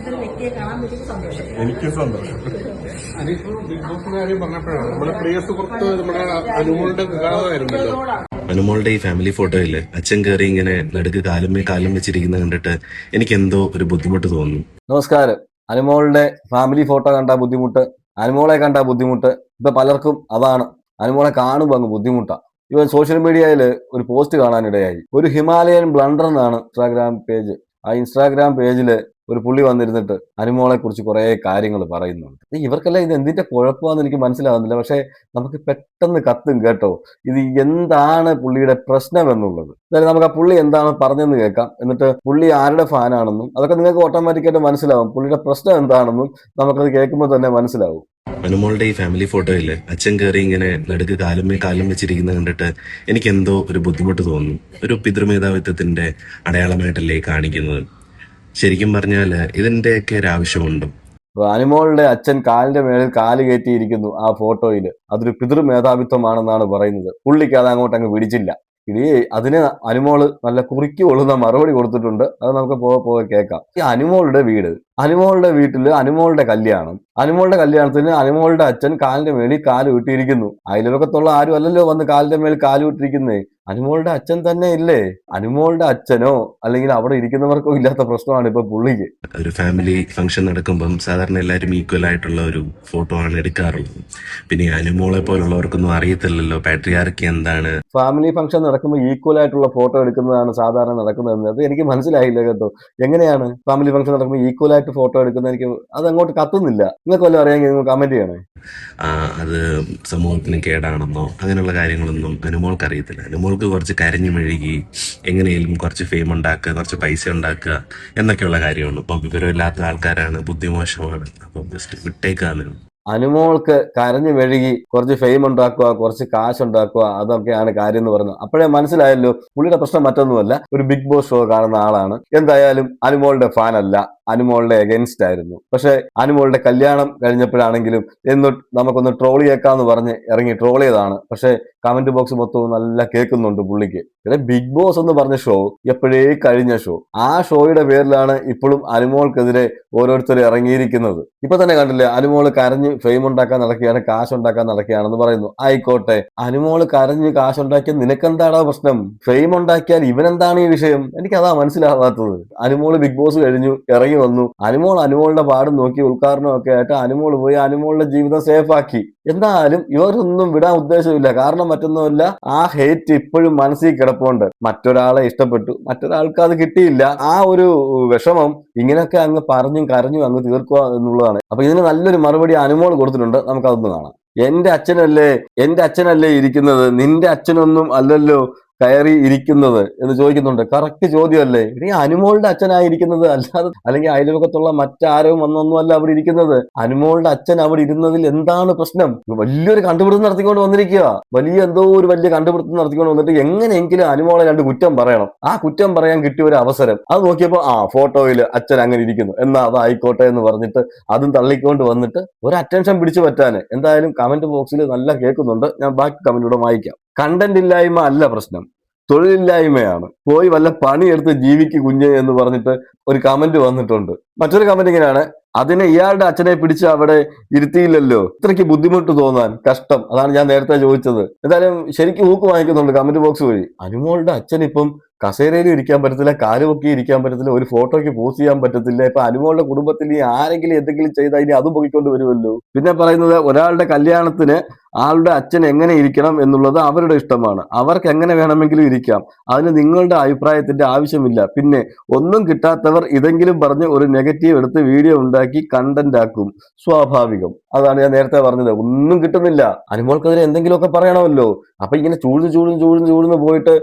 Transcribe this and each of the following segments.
അങ്ങനത്തെ ഒരു വ്യക്തിയെ കാണാൻ പറ്റിയത് സന്തോഷം. എനിക്ക് സന്തോഷം. അതിപ്പോ ബിഗ് ബോസിന്റെ കാര്യം പറഞ്ഞപ്പോഴാണ് നമ്മുടെ പ്രിയ സുഹൃത്ത് നമ്മുടെ അനുമോളുടെ വിവാഹമായിരുന്നല്ലോ. അനുമോളുടെ ഈ ഫാമിലി ഫോട്ടോയില് അച്ഛൻ കയറി ഇങ്ങനെ നടുക്ക് കാലം വെച്ചിരിക്കുന്നത് കണ്ടിട്ട് എനിക്ക് എന്തോ ഒരു ബുദ്ധിമുട്ട് തോന്നുന്നു. നമസ്കാരം. അനുമോളുടെ ഫാമിലി ഫോട്ടോ കണ്ട ബുദ്ധിമുട്ട്, അനുമോളെ കണ്ട ബുദ്ധിമുട്ട്, ഇപ്പൊ പലർക്കും അതാണ്. അനുമോളെ കാണുമ്പോൾ അങ്ങ് ബുദ്ധിമുട്ടാണ്. ഇവ സോഷ്യൽ മീഡിയയിൽ ഒരു പോസ്റ്റ് കാണാനിടയായി. ഒരു ഹിമാലയൻ ബ്ലണ്ടർ എന്നാണ് ഇൻസ്റ്റാഗ്രാം പേജ്. ആ ഇൻസ്റ്റാഗ്രാം പേജില് ഒരു പുള്ളി വന്നിരുന്നിട്ട് അനുമോളെ കുറിച്ച് കുറെ കാര്യങ്ങൾ പറയുന്നുണ്ട്. ഇവർക്കെല്ലാം ഇത് എന്തിന്റെ കുഴപ്പമാണെന്ന് എനിക്ക് മനസ്സിലാവുന്നില്ല. പക്ഷെ നമുക്ക് പെട്ടെന്ന് കത്തും കേട്ടോ, ഇത് എന്താണ് പുള്ളിയുടെ പ്രശ്നം എന്നുള്ളത്. അതായത് നമുക്ക് ആ പുള്ളി എന്താണ് പറഞ്ഞെന്ന് കേൾക്കാം. എന്നിട്ട് പുള്ളി ആരുടെ ഫാനാണെന്നും അതൊക്കെ നിങ്ങൾക്ക് ഓട്ടോമാറ്റിക്കായിട്ട് മനസ്സിലാവും. പുള്ളിയുടെ പ്രശ്നം എന്താണെന്നും നമുക്കത് കേൾക്കുമ്പോൾ തന്നെ മനസ്സിലാവും. അനുമോളുടെ ഈ ഫാമിലി ഫോട്ടോയില് അച്ഛൻ കയറി ഇങ്ങനെ നടുക്ക് കാലം വെച്ചിരിക്കുന്നത് കണ്ടിട്ട് എനിക്ക് എന്തോ ഒരു ബുദ്ധിമുട്ട് തോന്നുന്നു. ഒരു പിതൃമേധാവിത്വത്തിന്റെ അടയാളമായിട്ടല്ലേ കാണിക്കുന്നത്. ശരിക്കും പറഞ്ഞാൽ ഇതിന്റെയൊക്കെ ഒരു ആവശ്യമുണ്ടോ? അനുമോളുടെ അച്ഛൻ കാലിന്റെ മേളിൽ കാല് കയറ്റിയിരിക്കുന്നു ആ ഫോട്ടോയിൽ. അതൊരു പിതൃമേധാവിത്വമാണെന്നാണ് പറയുന്നത്. പുള്ളിക്ക് അത് അങ്ങോട്ട് പിടിച്ചില്ല. ഇനി അതിന് അനുമോള് നല്ല കുറിക്ക് കൊള്ളുന്ന മറുപടി കൊടുത്തിട്ടുണ്ട്. അത് നമുക്ക് പോകെ കേൾക്കാം. ഈ അനുമോളുടെ വീട്, അനുമോളുടെ വീട്ടില് അനുമോളുടെ കല്യാണം, അനുമോളുടെ കല്യാണത്തിന് അനുമോളുടെ അച്ഛൻ കാലിന്റെ മേളിൽ കാല് വിട്ടിരിക്കുന്നു. അയൽവക്കത്തുള്ള ആരും അല്ലല്ലോ വന്ന് കാലിന്റെ മേളിൽ കാല് വിട്ടിരിക്കുന്നേ, അനുമോളുടെ അച്ഛൻ തന്നെ ഇല്ലേ. അനുമോളുടെ അച്ഛനോ അല്ലെങ്കിൽ അവിടെ ഇരിക്കുന്നവർക്കോ ഇല്ലാത്ത പ്രശ്നമാണ് ഇപ്പൊ പുള്ളിക്ക്. ഒരു ഫാമിലി ഫംഗ്ഷൻ നടക്കുമ്പം സാധാരണ എല്ലാവരും ഈക്വൽ ആയിട്ടുള്ള ഒരു ഫോട്ടോ ആണ് എടുക്കാറുള്ളത്. പിന്നെ അനുമോളെ പോലുള്ളവർക്കൊന്നും അറിയത്തില്ലല്ലോ പാട്രിയാർക്കി എന്താണ്. ഫാമിലി ഫംഗ്ഷൻ നടക്കുമ്പോൾ ഈക്വൽ ആയിട്ടുള്ള ഫോട്ടോ എടുക്കുന്നതാണ് സാധാരണ നടക്കുന്നത്. അത് എനിക്ക് മനസ്സിലായില്ല കേട്ടോ. എങ്ങനെയാണ് ഫാമിലി ഫംഗ്ഷൻ നടക്കുമ്പോൾ ഈക്വൽ ആയിട്ട് ഫോട്ടോ എടുക്കുന്നത്? എനിക്ക് അത് അങ്ങോട്ട് കത്തുന്നില്ല. നിങ്ങൾക്ക് വല്ലതും അറിയാമെങ്കിൽ നിങ്ങൾ കമന്റ് ചെയ്യണേ. അത് സമൂഹത്തിന് കേടാണെന്നോ അങ്ങനെയുള്ള കാര്യങ്ങളൊന്നും അനുമോൾക്ക് അറിയത്തില്ല. അനുമോൾക്ക് കുറച്ച് കരഞ്ഞു മെഴുകി എങ്ങനെയും കുറച്ച് ഫെയിം ഉണ്ടാക്കുക, കുറച്ച് പൈസ ഉണ്ടാക്കുക എന്നൊക്കെയുള്ള കാര്യമാണ്. ഇപ്പം വിവരമില്ലാത്ത ആൾക്കാരാണ്, ബുദ്ധിമോശമാണ്. അപ്പം ജസ്റ്റ് വിട്ടേക്കാന്ന്. അനുമോൾക്ക് കരഞ്ഞു മെഴുകി കുറച്ച് ഫെയിം ഉണ്ടാക്കുക, കുറച്ച് കാശ് ഉണ്ടാക്കുക, അതൊക്കെയാണ് കാര്യം എന്ന് പറയുന്നത്. അപ്പോഴേ മനസ്സിലായല്ലോ പുള്ളിയുടെ പ്രശ്നം മറ്റൊന്നുമല്ല, ഒരു ബിഗ് ബോസ് ഷോ കാണുന്ന ആളാണ്. എന്തായാലും അനുമോളുടെ ഫാൻ അല്ല, അനുമോളുടെ എഗൻസ്റ്റ് ആയിരുന്നു. പക്ഷെ അനുമോളുടെ കല്യാണം കഴിഞ്ഞപ്പോഴാണെങ്കിലും നമുക്കൊന്ന് ട്രോൾ ചെയ്യേക്കാന്ന് പറഞ്ഞ് ഇറങ്ങി ട്രോൾ ചെയ്തതാണ്. പക്ഷെ കമന്റ് ബോക്സ് മൊത്തവും നല്ല കേൾക്കുന്നുണ്ട് പുള്ളിക്ക്. പിന്നെ ബിഗ് ബോസ് എന്ന് പറഞ്ഞ ഷോ എപ്പോഴേ കഴിഞ്ഞ ഷോ. ആ ഷോയുടെ പേരിലാണ് ഇപ്പോഴും അനുമോൾക്കെതിരെ ഓരോരുത്തർ ഇറങ്ങിയിരിക്കുന്നത്. ഇപ്പൊ തന്നെ കണ്ടില്ലേ, അനുമോള് കരഞ്ഞ് ഫെയിം ഉണ്ടാക്കാൻ നടക്കുകയാണ്, കാശ് ഉണ്ടാക്കാൻ നടക്കുകയാണെന്ന് പറയുന്നു. ആയിക്കോട്ടെ, അനുമോള് കരഞ്ഞ് കാശ് ഉണ്ടാക്കിയ നിനക്കെന്താടാ പ്രശ്നം? ഫെയിം ഉണ്ടാക്കിയാൽ ഇവനെന്താണ് ഈ വിഷയം? എനിക്ക് അതാ മനസ്സിലാവാത്തത്. അനുമോള് ബിഗ് ബോസ് കഴിഞ്ഞു ഇറങ്ങി വന്നു. അനുമോളുടെ പാടും നോക്കി ഉദ്ഘാടനം ഒക്കെ ആയിട്ട് അനുമോള് പോയി അനുമോളുടെ ജീവിതം സേഫ് ആക്കി. എന്നാലും ഇവരൊന്നും വിടാൻ ഉദ്ദേശമില്ല. കാരണം മറ്റൊന്നുമല്ല, ആ ഹേറ്റ് ഇപ്പോഴും മനസ്സിൽ കിടപ്പുണ്ട്. മറ്റൊരാളെ ഇഷ്ടപ്പെട്ടു, മറ്റൊരാൾക്ക് അത് കിട്ടിയില്ല. ആ ഒരു വിഷമം ഇങ്ങനെയൊക്കെ അങ്ങ് പറഞ്ഞും കരഞ്ഞും അങ്ങ് തീർക്കുക എന്നുള്ളതാണ്. അപ്പൊ ഇതിന് നല്ലൊരു മറുപടി അനുമോൾ കൊടുത്തിട്ടുണ്ട്. നമുക്കതൊന്ന് കാണാം. എന്റെ അച്ഛനല്ലേ ഇരിക്കുന്നത്, നിന്റെ അച്ഛനൊന്നും അല്ലല്ലോ കയറി ഇരിക്കുന്നത് എന്ന് ചോദിക്കുന്നുണ്ട്. കറക്റ്റ് ചോദ്യമല്ലേ? ഇനി അനുമോളുടെ അച്ഛനായിരിക്കുന്നത്, അല്ലാതെ അല്ലെങ്കിൽ അയൽവക്കത്തുള്ള മറ്റാരും വന്നൊന്നുമല്ല അവിടെ ഇരിക്കുന്നത്. അനുമോളുടെ അച്ഛൻ അവിടെ ഇരുന്നതിൽ എന്താണ് പ്രശ്നം? വലിയൊരു കണ്ടുപിടുത്തം നടത്തിക്കൊണ്ട് വന്നിരിക്കുക. വലിയ കണ്ടുപിടുത്തം നടത്തിക്കൊണ്ട് വന്നിട്ട് എങ്ങനെയെങ്കിലും അനുമോളെ രണ്ട് കുറ്റം പറയണം. ആ കുറ്റം പറയാൻ കിട്ടിയ ഒരു അവസരം അത് നോക്കിയപ്പോ ഫോട്ടോയിൽ അച്ഛൻ അങ്ങനെ ഇരിക്കുന്നു, എന്നാ അതായിക്കോട്ടെ എന്ന് പറഞ്ഞിട്ട് അതും തള്ളിക്കൊണ്ട് വന്നിട്ട് ഒരു അറ്റൻഷൻ പിടിച്ചു പറ്റാന്. എന്തായാലും കമന്റ് ബോക്സിൽ നല്ല കേൾക്കുന്നുണ്ട്. ഞാൻ ബാക്കി കമന്റിലൂടെ വായിക്കാം. കണ്ടന്റ് ഇല്ലായ്മ അല്ല പ്രശ്നം, തൊഴിലില്ലായ്മയാണ്. പോയി വല്ല പണിയെടുത്ത് ജീവിക്ക് കുഞ്ഞ് എന്ന് പറഞ്ഞിട്ട് ഒരു കമന്റ് വന്നിട്ടുണ്ട്. മറ്റൊരു കമന്റ് ഇങ്ങനെയാണ്: അതിനെ ഇയാളുടെ അച്ഛനെ പിടിച്ച് അവിടെ ഇരുത്തിയില്ലല്ലോ, ഇത്രയ്ക്ക് ബുദ്ധിമുട്ട് തോന്നാൻ കഷ്ടം. അതാണ് ഞാൻ നേരത്തെ ചോദിച്ചത്. എന്തായാലും ശരിക്കും ഊക്ക് വാങ്ങിക്കുന്നുണ്ട് കമന്റ് ബോക്സ് വഴി. അനുമോളുടെ അച്ഛൻ ഇപ്പം കസേരയിലും ഇരിക്കാൻ പറ്റത്തില്ല, കാലുപൊക്കി ഇരിക്കാൻ പറ്റത്തില്ല, ഒരു ഫോട്ടോയ്ക്ക് പോസ്റ്റ് ചെയ്യാൻ പറ്റത്തില്ല. ഇപ്പൊ അനുമോളുടെ കുടുംബത്തിൽ ഇനി ആരെങ്കിലും എന്തെങ്കിലും ചെയ്താൽ ഇനി അതും പൊക്കിക്കൊണ്ട് വരുമല്ലോ. പിന്നെ പറയുന്നത്, ഒരാളുടെ കല്യാണത്തിന് ആളുടെ അച്ഛൻ എങ്ങനെ ഇരിക്കണം എന്നുള്ളത് അവരുടെ ഇഷ്ടമാണ്, അവർക്ക് എങ്ങനെ വേണമെങ്കിലും ഇരിക്കാം, അതിന് നിങ്ങളുടെ അഭിപ്രായത്തിന്റെ ആവശ്യമില്ല. പിന്നെ ഒന്നും കിട്ടാത്തവർ ഇതെങ്കിലും പറഞ്ഞ് ഒരു നെഗറ്റീവ് എടുത്ത് വീഡിയോ ഉണ്ടാക്കി കണ്ടന്റ് ആക്കും, സ്വാഭാവികം. അതാണ് ഞാൻ നേരത്തെ പറഞ്ഞത്. ഒന്നും കിട്ടുന്നില്ല, അനുമോൾക്കെതിരെ എന്തെങ്കിലുമൊക്കെ പറയണമല്ലോ. അപ്പൊ ഇങ്ങനെ ചൂഴ്ന്ന് പോയിട്ട്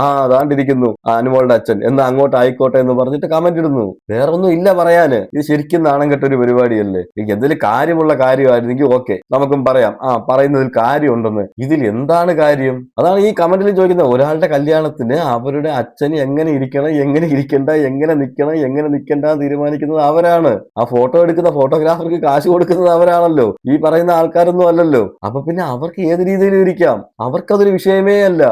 അതാണ്ടിരിക്കുന്നു അനുമോളുടെ അച്ഛൻ, എന്നാ അങ്ങോട്ട് ആയിക്കോട്ടെ എന്ന് പറഞ്ഞിട്ട് കമന്റ് ഇടുന്നു. വേറൊന്നും ഇല്ല പറയാന്. ഇത് ശരിക്കും നാണം കെട്ടൊരു പരിപാടിയല്ലേ. എന്തെങ്കിലും കാര്യമുള്ള കാര്യമായിരുന്നെങ്കിൽ ഓക്കെ, നമുക്കും പറയാം പറയുന്നതിൽ കാര്യമുണ്ടെന്ന്. ഇതിൽ എന്താണ് കാര്യം? അതാണ് ഈ കമന്റിൽ ചോദിക്കുന്നത്. ഒരാളുടെ കല്യാണത്തിന് അവരുടെ അച്ഛന് എങ്ങനെ ഇരിക്കണം, എങ്ങനെ ഇരിക്കണ്ട, എങ്ങനെ നിൽക്കണം, എങ്ങനെ നിൽക്കണ്ട തീരുമാനിക്കുന്നത് അവരാണ്. ആ ഫോട്ടോ എടുക്കുന്ന ഫോട്ടോഗ്രാഫർക്ക് കാശ് കൊടുക്കുന്നത് അവരാണല്ലോ, ഈ പറയുന്ന ആൾക്കാരൊന്നും അല്ലല്ലോ. അപ്പൊ പിന്നെ അവർക്ക് ഏത് രീതിയിലും ഇരിക്കാം, അവർക്കതൊരു വിഷയമേ അല്ല.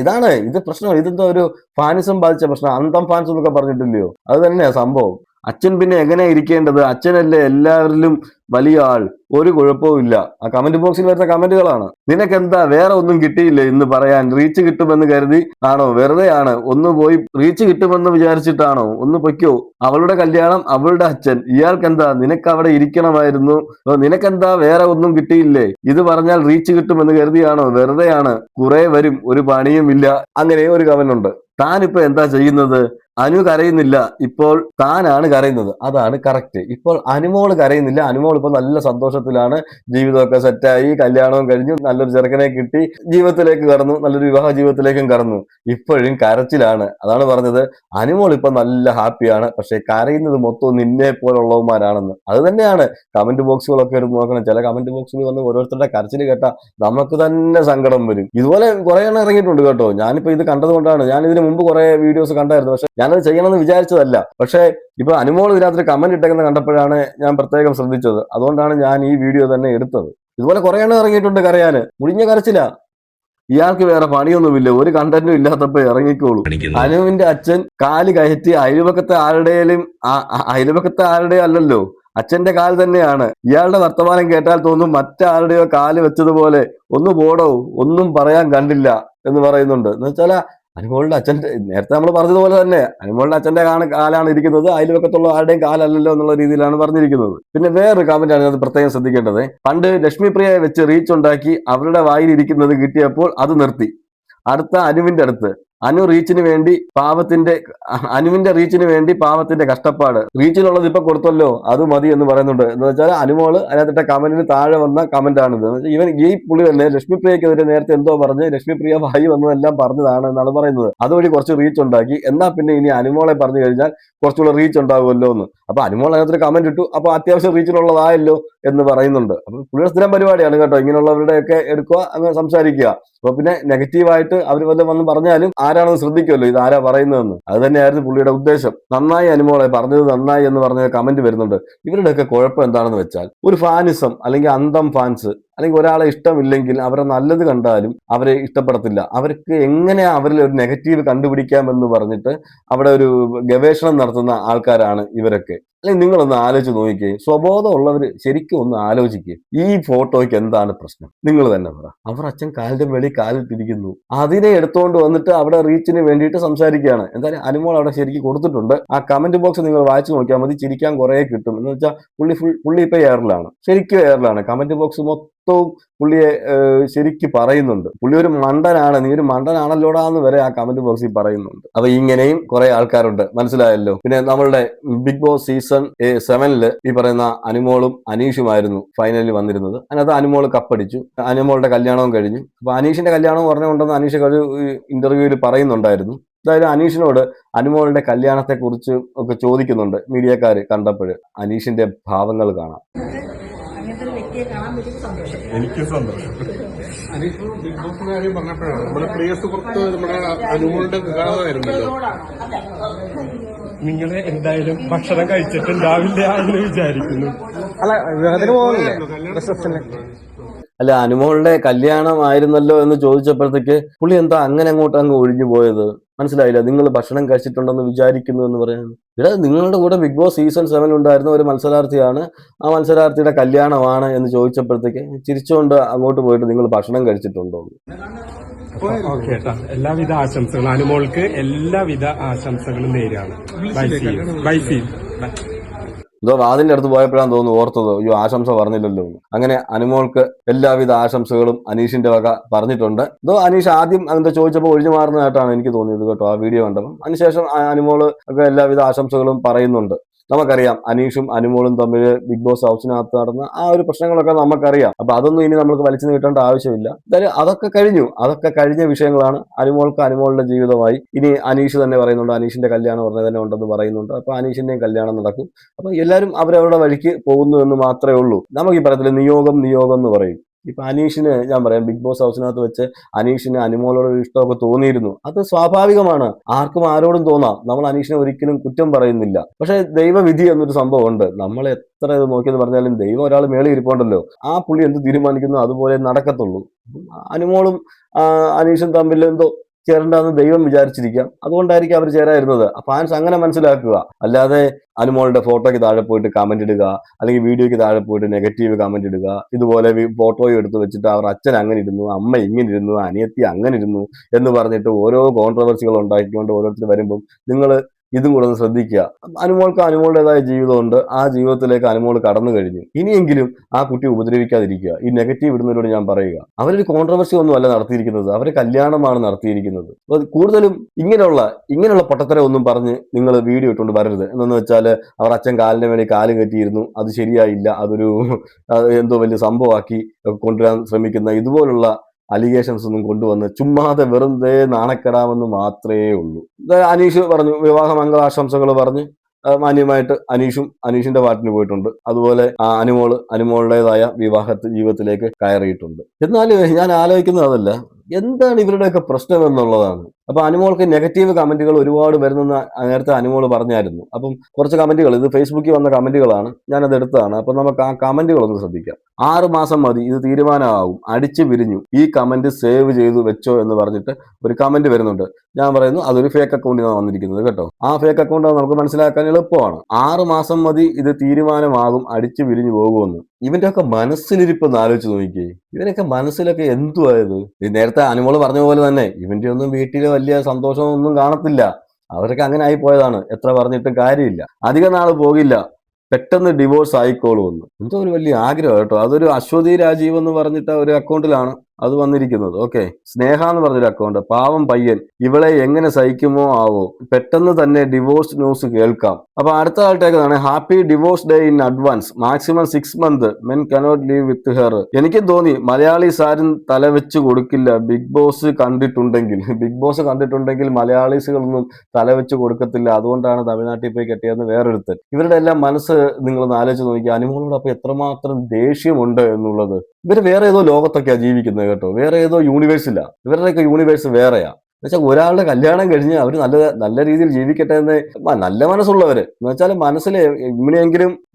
ഇതാണ് ഇത് പ്രശ്നം. ഇതെന്തോ ഒരു ഫാനിസം ബാധിച്ച പ്രശ്നം. അന്തം ഫാൻസ് എന്നൊക്കെ പറഞ്ഞിട്ടില്ലയോ, അത് തന്നെയാ സംഭവം. അച്ഛൻ പിന്നെ എങ്ങനെ ഇരിക്കേണ്ടത്? അച്ഛനല്ലേ എല്ലാവരിലും വലിയ ആൾ, ഒരു കുഴപ്പവും ഇല്ല. ആ കമന്റ് ബോക്സിൽ വരുന്ന കമന്റുകളാണ്. നിനക്കെന്താ വേറെ ഒന്നും കിട്ടിയില്ലേ ഇന്ന് പറയാൻ? റീച്ച് കിട്ടുമെന്ന് കരുതി ആണോ? വെറുതെ ആണ്. ഒന്ന് പോയി റീച്ച് കിട്ടുമെന്ന് വിചാരിച്ചിട്ടാണോ? ഒന്ന് പൊയ്ക്കോ. അവളുടെ കല്യാണം, അവളുടെ അച്ഛൻ, ഇയാൾക്കെന്താ? നിനക്ക് അവിടെ ഇരിക്കണമായിരുന്നു. നിനക്കെന്താ വേറെ ഒന്നും കിട്ടിയില്ലേ? ഇത് പറഞ്ഞാൽ റീച്ച് കിട്ടുമെന്ന് കരുതിയാണോ? വെറുതെ ആണ്. കുറെ വരും, ഒരു പണിയും ഇല്ല. അങ്ങനെ ഒരു കമന്റ് ഉണ്ട്. താനിപ്പോ എന്താ ചെയ്യുന്നത്? അനു കരയുന്നില്ല, ഇപ്പോൾ താനാണ് കരയുന്നത്. അതാണ് കറക്റ്റ്. ഇപ്പോൾ അനുമോള് കരയുന്നില്ല. അനുമോൾ ഇപ്പൊ നല്ല സന്തോഷത്തിലാണ്. ജീവിതമൊക്കെ സെറ്റായി, കല്യാണവും കഴിഞ്ഞു, നല്ലൊരു ചെറുക്കനെ കിട്ടി, ജീവിതത്തിലേക്ക് കടന്നു, നല്ലൊരു വിവാഹ ജീവിതത്തിലേക്കും കടന്നു. ഇപ്പോഴും കരച്ചിലാണ്. അതാണ് പറഞ്ഞത്. അനുമോൾ ഇപ്പൊ നല്ല ഹാപ്പിയാണ്. പക്ഷെ കരയുന്നത് മൊത്തം നിന്നെ പോലുള്ളവന്മാരാണെന്ന്. അത് തന്നെയാണ് കമന്റ് ബോക്സുകളൊക്കെ എടുത്ത് നോക്കണം. ചില കമന്റ് ബോക്സുകൾ വന്ന് ഓരോരുത്തരുടെ കരച്ചിൽ കേട്ടാ നമുക്ക് തന്നെ സങ്കടം വരും. ഇതുപോലെ കുറെ എണ്ണം ഇറങ്ങിയിട്ടുണ്ട് കേട്ടോ. ഞാനിപ്പോ ഇത് കണ്ടതുകൊണ്ടാണ്. ഞാൻ ഇതിന് മുമ്പ് കുറെ വീഡിയോസ് കണ്ടായിരുന്നു. പക്ഷെ ഞാനത് ചെയ്യണമെന്ന് വിചാരിച്ചതല്ല. പക്ഷെ ഇപ്പൊ അനുമോൾ ഇതിനകത്ത് കമന്റ് ഇട്ടേക്കുന്ന കണ്ടപ്പോഴാണ് ഞാൻ പ്രത്യേകം ശ്രദ്ധിച്ചത്. അതുകൊണ്ടാണ് ഞാൻ ഈ വീഡിയോ തന്നെ എടുത്തത്. ഇതുപോലെ കുറെ എണ്ണം ഇറങ്ങിയിട്ടുണ്ട് കരയാന്. മുടിഞ്ഞ കരച്ചില. ഇയാൾക്ക് വേറെ പണിയൊന്നുമില്ല, ഒരു കണ്ടന്റും ഇല്ലാത്തപ്പോ ഇറങ്ങിക്കോളൂ. അനുവിന്റെ അച്ഛൻ കാല് കയറ്റി അയൽപക്കത്തെ ആരുടെയോ അല്ലല്ലോ, അച്ഛന്റെ കാൽ തന്നെയാണ്. ഇയാളുടെ വർത്തമാനം കേട്ടാൽ തോന്നും മറ്റാരുടെയോ കാല് വെച്ചതുപോലെ. ഒന്ന് പോടോ, ഒന്നും പറയാൻ കണ്ടില്ല എന്ന് പറയുന്നുണ്ട്. എന്ന് വെച്ചാൽ അനുമോളുടെ അച്ഛന്റെ, നേരത്തെ നമ്മൾ പറഞ്ഞതുപോലെ തന്നെ അനുമോളുടെ അച്ഛന്റെ കാലാണ് ഇരിക്കുന്നത്, അയൽവക്കത്തുള്ള ആരുടെയും കാലല്ലല്ലോ എന്നുള്ള രീതിയിലാണ് പറഞ്ഞിരിക്കുന്നത്. പിന്നെ വേറൊരു കമന്റാണ് അത് പ്രത്യേകം ശ്രദ്ധിക്കേണ്ടത്. പണ്ട് ലക്ഷ്മിപ്രിയയെ വെച്ച് റീച്ച് ഉണ്ടാക്കി അവരുടെ വായിൽ ഇരിക്കുന്നത് കിട്ടിയപ്പോൾ അത് നിർത്തി. അടുത്ത അനുവിന്റെ അടുത്ത് അനുവിന്റെ റീച്ചിന് വേണ്ടി പാവത്തിന്റെ കഷ്ടപ്പാട്. റീച്ചിനുള്ളത് ഇപ്പൊ കൊടുത്തല്ലോ, അത് മതി എന്ന് പറയുന്നുണ്ട്. എന്ന് വെച്ചാൽ അനുമോള് അതിനകത്തിട്ട കമന്റിന് താഴെ വന്ന കമന്റ് ആണിത്. ഈ പുള്ളി തന്നെ ലക്ഷ്മിപ്രിയക്കെതിരെ നേരത്തെ എന്തോ പറഞ്ഞ് ലക്ഷ്മിപ്രിയ ഭായി വന്നതെല്ലാം പറഞ്ഞതാണ് എന്നാണ് പറയുന്നത്. അതുവഴി കുറച്ച് റീച്ച് ഉണ്ടാക്കി. എന്നാ പിന്നെ ഇനി അനുമോളെ പറഞ്ഞു കഴിഞ്ഞാൽ കുറച്ചുകൂടെ റീച്ച് ഉണ്ടാകുമല്ലോ എന്ന്. അപ്പൊ അനുമോൾ അതിനകത്തൊരു കമന്റ് ഇട്ടു. അപ്പൊ അത്യാവശ്യം റീച്ചിലുള്ളതായല്ലോ എന്ന് പറയുന്നുണ്ട്. അപ്പൊ പുള്ളിയുടെ സ്ഥിരം പരിപാടിയാണ് കേട്ടോ, ഇങ്ങനെയുള്ളവരുടെയൊക്കെ എടുക്കുക, അങ്ങ് സംസാരിക്കുക. അപ്പൊ പിന്നെ നെഗറ്റീവായിട്ട് അവർ വല്ലതും വന്ന് പറഞ്ഞാലും ആരാണെന്ന് ശ്രദ്ധിക്കുമല്ലോ, ഇത് ആരാ പറയുന്നതെന്ന്. അത് തന്നെയായിരുന്നു പുള്ളിയുടെ ഉദ്ദേശം. നന്നായി അനുമോളെ, പറഞ്ഞത് നന്നായി എന്ന് പറഞ്ഞ കമന്റ് വരുന്നുണ്ട്. ഇവരുടെയൊക്കെ കുഴപ്പം എന്താണെന്ന് വെച്ചാൽ ഒരു ഫാനിസം, അല്ലെങ്കിൽ അന്തം ഫാൻസ്, അല്ലെങ്കിൽ ഒരാളെ ഇഷ്ടമില്ലെങ്കിൽ അവരെ നല്ലത് കണ്ടാലും അവരെ ഇഷ്ടപ്പെടത്തില്ല. അവർക്ക് എങ്ങനെ അവരിൽ ഒരു നെഗറ്റീവ് കണ്ടുപിടിക്കാമെന്ന് പറഞ്ഞിട്ട് അവിടെ ഒരു ഗവേഷണം നടത്തുന്ന ആൾക്കാരാണ് ഇവരൊക്കെ. അല്ലെങ്കിൽ നിങ്ങളൊന്ന് ആലോചിച്ച് നോക്കിക്കേ. സ്വബോധമുള്ളവർ ശരിക്കും ഒന്ന് ആലോചിക്കുക. ഈ ഫോട്ടോയ്ക്ക് എന്താണ് പ്രശ്നം? നിങ്ങൾ തന്നെ പറ. അവർ അച്ഛൻ കാലിന്റെ വെളി കാലിട്ടിരിക്കുന്നു, അതിനെ എടുത്തുകൊണ്ട് വന്നിട്ട് അവിടെ റീച്ചിന് വേണ്ടിയിട്ട് സംസാരിക്കുകയാണ്. എന്തായാലും അനുമോൾ അവിടെ ശരിക്കും കൊടുത്തിട്ടുണ്ട്. ആ കമന്റ് ബോക്സ് നിങ്ങൾ വായിച്ചു നോക്കിയാൽ മതി, ചിരിക്കാൻ കുറെ കിട്ടും. എന്ന് വെച്ചാൽ പുള്ളി ഇപ്പൊ എയറിലാണ്, ശരിക്കും എയറിലാണ്. കമന്റ് ബോക്സ് മൊത്തവും പുള്ളിയെ ശരിക്കും പറയുന്നുണ്ട്. പുള്ളി ഒരു മണ്ടനാണ്, നീ ഒരു മണ്ടനാണല്ലോടാന്ന് വരെ ആ കമന്റ് ബോക്സിൽ പറയുന്നുണ്ട്. അപ്പൊ ഇങ്ങനെയും കുറെ ആൾക്കാരുണ്ട്, മനസ്സിലായല്ലോ. പിന്നെ നമ്മളുടെ ബിഗ് ബോസ് സീസൺ 7 ഈ പറയുന്ന അനുമോളും അനീഷുമായിരുന്നു ഫൈനലിൽ വന്നിരുന്നത്. അതിനകത്ത് അനുമോൾ കപ്പടിച്ചു, അനുമോളുടെ കല്യാണവും കഴിഞ്ഞു. അപ്പൊ അനീഷിന്റെ കല്യാണം പറഞ്ഞുകൊണ്ടെന്ന് അനീഷ് ഒരു ഇന്റർവ്യൂവിൽ പറയുന്നുണ്ടായിരുന്നു. അതായത് അനീഷിനോട് അനുമോളുടെ കല്യാണത്തെ കുറിച്ച് ഒക്കെ ചോദിക്കുന്നുണ്ട് മീഡിയക്കാര് കണ്ടപ്പോൾ. അനീഷിന്റെ ഭാവങ്ങൾ കാണാം. അങ്ങനത്തെ ഒരു വ്യക്തിയെ കാണാൻ പറ്റിയ സന്തോഷം. എനിക്ക് സന്തോഷം. അനീഷ് ബിഗ് ബോസിന്റെ കാര്യം പറഞ്ഞപ്പോഴാണ് നമ്മുടെ പ്രിയ സുഹൃത്ത് നമ്മുടെ അനുമോളുടെ വിവാഹമായിരുന്നല്ലോ. നിങ്ങള് എന്തായാലും ഭക്ഷണം കഴിച്ചിട്ടുണ്ടാവില്ല എന്ന് വിചാരിക്കുന്നു. അല്ല, വിവാഹത്തിന് പോകുന്നില്ലേ? അല്ല, അനുമോളുടെ കല്യാണമായിരുന്നല്ലോ എന്ന് ചോദിച്ചപ്പോഴത്തേക്ക് പുള്ളി എന്താ അങ്ങനെ അങ്ങ് ഒഴിഞ്ഞു പോയത്? മനസ്സിലായില്ല. നിങ്ങൾ ഭക്ഷണം കഴിച്ചിട്ടുണ്ടെന്ന് വിചാരിക്കുന്നു എന്ന് പറയുന്നത്. ഇവിടെ നിങ്ങളുടെ കൂടെ ബിഗ് ബോസ് സീസൺ 7 ഉണ്ടായിരുന്ന ഒരു മത്സരാർത്ഥിയാണ്, ആ മത്സരാർത്ഥിയുടെ കല്യാണമാണ് എന്ന് ചോദിച്ചപ്പോഴത്തേക്ക് ചിരിച്ചുകൊണ്ട് അങ്ങോട്ട് പോയിട്ട് നിങ്ങൾ ഭക്ഷണം കഴിച്ചിട്ടുണ്ടോ? ഓക്കെ ഏട്ടാ, എല്ലാവിധ ആശംസകളും അനുമോൾക്ക്, എല്ലാവിധ ആശംസകളും നേരാണ്. ബൈ ഫീൽ. എന്തോ വാതിന്റെ അടുത്ത് പോയപ്പോഴാണ് തോന്നുന്നു ഓർത്തത്, അയ്യോ ആശംസ പറഞ്ഞില്ലല്ലോ. അങ്ങനെ അനുമോൾക്ക് എല്ലാവിധ ആശംസകളും അനീഷിന്റെ വക പറഞ്ഞിട്ടുണ്ട്. എന്തോ അനീഷ് ആദ്യം എന്താ ചോദിച്ചപ്പോൾ ഒഴിഞ്ഞു മാറുന്നതായിട്ടാണ് എനിക്ക് തോന്നിയത് കേട്ടോ, ആ വീഡിയോ കണ്ടപ്പോൾ. അതിനുശേഷം അനുമോള് ഒക്കെ എല്ലാവിധ ആശംസകളും പറയുന്നുണ്ട്. നമുക്കറിയാം അനീഷും അനുമോളും തമ്മിൽ ബിഗ് ബോസ് ഹൗസിനകത്ത് നടന്ന ആ ഒരു പ്രശ്നങ്ങളൊക്കെ നമുക്കറിയാം. അപ്പൊ അതൊന്നും ഇനി നമുക്ക് വലിച്ചു നീട്ടേണ്ട ആവശ്യമില്ല. എന്തായാലും അതൊക്കെ കഴിഞ്ഞ വിഷയങ്ങളാണ്. അനുമോൾക്ക് അനുമോളുടെ ജീവിതമായി. ഇനി അനീഷ് തന്നെ പറയുന്നുണ്ട്, അനീഷിന്റെ കല്യാണം ഉടനെ തന്നെ ഉണ്ടെന്ന് പറയുന്നുണ്ട്. അപ്പൊ അനീഷിന്റെയും കല്യാണം നടക്കും. അപ്പൊ എല്ലാവരും അവരവരുടെ വഴിക്ക് പോകുന്നു എന്ന് മാത്രമേ ഉള്ളൂ. നമുക്ക് ഈ പറയത്തില്ല നിയോഗം എന്ന് പറയും. ഇപ്പൊ അനീഷിന് ഞാൻ പറയാം, ബിഗ് ബോസ് ഹൗസിനകത്ത് വെച്ച് അനീഷിന് അനുമോളോട് ഇഷ്ടമൊക്കെ തോന്നിയിരുന്നു. അത് സ്വാഭാവികമാണ്, ആർക്കും ആരോടും തോന്നാം. നമ്മൾ അനീഷിനെ ഒരിക്കലും കുറ്റം പറയുന്നില്ല. പക്ഷെ ദൈവവിധി എന്നൊരു സംഭവം ഉണ്ട്. നമ്മൾ എത്ര ഇത് നോക്കിയെന്ന് പറഞ്ഞാലും ദൈവം ഒരാൾ മേളിൽ ഇരിപ്പുണ്ടല്ലോ, ആ പുള്ളി എന്ത് തീരുമാനിക്കുന്നു അതുപോലെ നടക്കത്തുള്ളൂ. അനുമോളും അനീഷും തമ്മിൽ എന്തോ ചേരണ്ടെന്ന് ദൈവം വിചാരിച്ചിരിക്കാം, അതുകൊണ്ടായിരിക്കും അവർ ചേരായിരുന്നത്. ഫാൻസ് അങ്ങനെ മനസ്സിലാക്കുക. അല്ലാതെ അനുമോളുടെ ഫോട്ടോയ്ക്ക് താഴെ പോയിട്ട് കമന്റ് ഇടുക, അല്ലെങ്കിൽ വീഡിയോയ്ക്ക് താഴെ പോയിട്ട് നെഗറ്റീവ് കമന്റ് ഇടുക, ഇതുപോലെ ഫോട്ടോയും എടുത്ത് വെച്ചിട്ട് അവർ അച്ഛൻ അങ്ങനെ ഇരുന്നു, അമ്മ ഇങ്ങനെ ഇരുന്നു, അനിയത്തി അങ്ങനെ ഇരുന്നു എന്ന് പറഞ്ഞിട്ട് ഓരോ കോൺട്രവേഴ്സികൾ ഉണ്ടാക്കിക്കൊണ്ട് ഓരോരുത്തർ വരുമ്പം നിങ്ങൾ ഇതും കൂടെ ഒന്ന് ശ്രദ്ധിക്കുക. അനുമോൾക്ക് അനുമോളുടേതായ ജീവിതമുണ്ട്, ആ ജീവിതത്തിലേക്ക് അനുമോൾ കടന്നു കഴിഞ്ഞു. ഇനിയെങ്കിലും ആ കുട്ടി ഉപദ്രവിക്കാതിരിക്കുക. ഈ നെഗറ്റീവ് ഇടുന്നവരോട് ഞാൻ പറയുക, അവരൊരു കോൺട്രവേഴ്സി ഒന്നും അല്ല നടത്തിയിരിക്കുന്നത്, അവർ കല്യാണമാണ് നടത്തിയിരിക്കുന്നത്. അപ്പോൾ കൂടുതലും ഇങ്ങനെയുള്ള പൊട്ടത്തരം ഒന്നും പറഞ്ഞ് നിങ്ങൾ വീഡിയോ ഇട്ടുകൊണ്ട് വരരുത്. എന്നു വെച്ചാൽ അവർ അച്ഛൻ കാലിന് വേണ്ടി കാല് കെട്ടിയിരുന്നു, അത് ശരിയായില്ല, അതൊരു എന്തോ വലിയ സംഭവമാക്കി കൊണ്ടുവരാൻ ശ്രമിക്കുന്ന ഇതുപോലുള്ള അലിഗേഷൻസ് ഒന്നും കൊണ്ടുവന്ന് ചുമ്മാതെ വെറുതെ നാണക്കെടാമെന്ന് മാത്രമേ ഉള്ളൂ. അനീഷ് പറഞ്ഞു, വിവാഹ മംഗളാശംസകൾ പറഞ്ഞ് മാന്യമായിട്ട് അനീഷിന്റെ പാട്ടിന് പോയിട്ടുണ്ട്. അതുപോലെ അനുമോളുടേതായ ജീവിതത്തിലേക്ക് കയറിയിട്ടുണ്ട്. എന്നാൽ ഞാൻ ആലോചിക്കുന്നത് അതല്ല, എന്താണ് ഇവരുടെയൊക്കെ പ്രശ്നം എന്നുള്ളതാണ്. അപ്പൊ അനുമോൾക്ക് നെഗറ്റീവ് കമന്റുകൾ ഒരുപാട് വരുന്നെന്ന് നേരത്തെ അനുമോൾ പറഞ്ഞായിരുന്നു. അപ്പം കുറച്ച് കമന്റുകൾ, ഇത് ഫേസ്ബുക്കിൽ വന്ന കമന്റുകളാണ്, ഞാനത് എടുത്തതാണ്. അപ്പൊ നമുക്ക് ആ കമന്റുകൾ ഒന്ന് ശ്രദ്ധിക്കാം. 6 മാസം മതി, ഇത് തീരുമാനമാകും, അടിച്ചു പിരിഞ്ഞു, ഈ കമന്റ് സേവ് ചെയ്തു വെച്ചോ എന്ന് പറഞ്ഞിട്ട് ഒരു കമന്റ് വരുന്നുണ്ട്. ഞാൻ പറയുന്നു അതൊരു ഫേക്ക് അക്കൗണ്ടിൽ നിന്നാണ് വന്നിരിക്കുന്നത് കേട്ടോ. ആ ഫേക്ക് അക്കൗണ്ട് നമുക്ക് മനസ്സിലാക്കാൻ എളുപ്പമാണ്. 6 മാസം മതി, ഇത് തീരുമാനമാകും, അടിച്ചു പിരിഞ്ഞു പോകുമെന്ന്. ഇവന്റെ ഒക്കെ മനസ്സിലിരിപ്പെന്ന് ആലോചിച്ച് നോക്കിയേ. ഇവനൊക്കെ മനസ്സിലൊക്കെ എന്തുവായത്? നേരത്തെ അനുമോള് പറഞ്ഞ പോലെ തന്നെ ഇവന്റെ ഒന്നും വീട്ടിൽ വലിയ സന്തോഷമൊന്നും കാണത്തില്ല. അവരൊക്കെ അങ്ങനെ ആയി പോയതാണ്, എത്ര പറഞ്ഞിട്ടും കാര്യമില്ല. അധിക നാള് പോകില്ല, പെട്ടെന്ന് ഡിവോഴ്സ് ആയിക്കോളുമെന്ന്. എന്തോ ഒരു വലിയ ആഗ്രഹം കേട്ടോ. അതൊരു അശ്വതി രാജീവ് എന്ന് പറഞ്ഞിട്ട് ഒരു അക്കൗണ്ടിലാണ് അത് വന്നിരിക്കുന്നത്. ഓക്കെ, സ്നേഹ എന്ന് പറഞ്ഞൊരു അക്കൗണ്ട്. പാവം പയ്യൻ, ഇവളെ എങ്ങനെ സഹിക്കുമോ ആവോ, പെട്ടെന്ന് തന്നെ ഡിവോഴ്സ് ന്യൂസ് കേൾക്കാം. അപ്പൊ അടുത്ത ആൾട്ടേക്കാണ്, happy divorce day in advance, maximum 6 months men cannot leave with her. എനിക്കും തോന്നി മലയാളീസ് ആരും തലവെച്ച് കൊടുക്കില്ല, ബിഗ് ബോസ് കണ്ടിട്ടുണ്ടെങ്കിൽ മലയാളീസുകളൊന്നും തലവെച്ച് കൊടുക്കത്തില്ല, അതുകൊണ്ടാണ് തമിഴ്നാട്ടിൽ പോയി കെട്ടിയെന്ന് വേറൊരുത്തൻ. ഇവരുടെ എല്ലാം മനസ്സ് നിങ്ങളൊന്ന് ആലോചിച്ച് നോക്കി. അനുമോളോട് അപ്പൊ എത്രമാത്രം ദേഷ്യമുണ്ട് എന്നുള്ളത്. ഇവർ വേറെ ഏതോ ലോകത്തൊക്കെയാ ജീവിക്കുന്നത് കേട്ടോ, വേറെ ഏതോ യൂണിവേഴ്സില്ല. ഇവരുടെയൊക്കെ യൂണിവേഴ്സ് വേറെയാ. എന്നുവെച്ചാൽ ഒരാളുടെ കല്യാണം കഴിഞ്ഞ് അവർ നല്ല രീതിയിൽ ജീവിക്കട്ടെ എന്ന് നല്ല മനസ്സുള്ളവര്, എന്ന് വെച്ചാൽ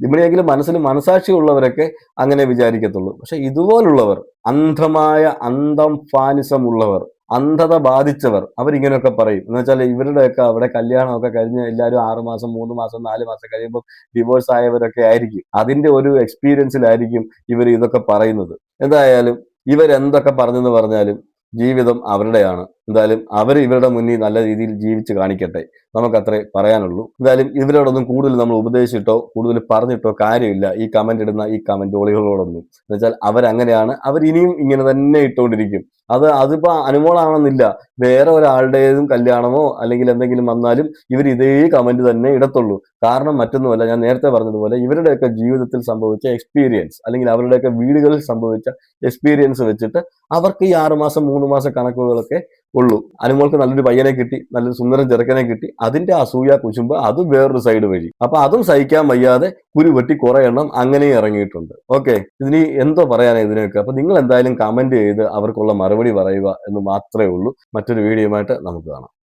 ഇവിടെയെങ്കിലും മനസ്സിൽ മനസാക്ഷി ഉള്ളവരൊക്കെ അങ്ങനെ വിചാരിക്കത്തുള്ളൂ. പക്ഷെ ഇതുപോലുള്ളവർ, അന്ധം ഫാനിസം ഉള്ളവർ, അന്ധത ബാധിച്ചവർ, അവരിങ്ങനെയൊക്കെ പറയും. എന്ന് വെച്ചാൽ ഇവരുടെയൊക്കെ അവിടെ കല്യാണമൊക്കെ കഴിഞ്ഞ് എല്ലാവരും 6 മാസം 3 മാസം 4 മാസം കഴിയുമ്പോൾ ഡിവോഴ്സ് ആയവരൊക്കെ ആയിരിക്കും. അതിന്റെ ഒരു എക്സ്പീരിയൻസിലായിരിക്കും ഇവർ ഇതൊക്കെ പറയുന്നത്. എന്തായാലും ഇവരെന്തൊക്കെ പറഞ്ഞെന്ന് പറഞ്ഞാലും ജീവിതം അവരുടെയാണ്. എന്തായാലും അവർ ഇവരുടെ മുന്നിൽ നല്ല രീതിയിൽ ജീവിച്ച് കാണിക്കട്ടെ, നമുക്കത്രേ പറയാനുള്ളൂ. എന്തായാലും ഇവരോടൊന്നും കൂടുതൽ നമ്മൾ ഉപദേശിച്ചിട്ടോ കൂടുതൽ പറഞ്ഞിട്ടോ കാര്യമില്ല. ഈ കമന്റ് ഇടുന്ന ഈ കമന്റോളികളോടൊന്നും, എന്നുവെച്ചാൽ അവരങ്ങനെയാണ്, അവർ ഇനിയും ഇങ്ങനെ തന്നെ ഇട്ടുകൊണ്ടിരിക്കും. അതിപ്പോ അനുമോളാണെന്നില്ല, വേറെ ഒരാളുടേതും കല്യാണമോ അല്ലെങ്കിൽ എന്തെങ്കിലും വന്നാലും ഇവർ ഇതേ കമന്റ് തന്നെ ഇടത്തുള്ളൂ. കാരണം മറ്റൊന്നുമല്ല, ഞാൻ നേരത്തെ പറഞ്ഞതുപോലെ ഇവരുടെയൊക്കെ ജീവിതത്തിൽ സംഭവിച്ച എക്സ്പീരിയൻസ്, അല്ലെങ്കിൽ അവരുടെയൊക്കെ വീടുകളിൽ സംഭവിച്ച എക്സ്പീരിയൻസ് വെച്ചിട്ട് അവർക്ക് ഈ 6 മാസം 3 മാസം കണക്കുകളൊക്കെ ഉള്ളൂ. അനുമോൾക്ക് നല്ലൊരു പയ്യനെ കിട്ടി, നല്ലൊരു സുന്ദരം ചെറുക്കനെ കിട്ടി, അതിന്റെ അസൂയ കുശുമ്പ് അതും വേറൊരു സൈഡ് വഴി. അപ്പൊ അതും സഹിക്കാൻ വയ്യാതെ കുരുവെട്ടി കുറെ എണ്ണം അങ്ങനെ ഇറങ്ങിയിട്ടുണ്ട്. ഓക്കെ, ഇതിന് എന്തോ പറയാനാ ഇതിനൊക്കെ. അപ്പൊ നിങ്ങൾ എന്തായാലും കമന്റ് ചെയ്ത് അവർക്കുള്ള മറുപടി പറയുക എന്ന് മാത്രമേ ഉള്ളൂ. മറ്റൊരു വീഡിയോയുമായിട്ട് നമുക്ക് കാണാം.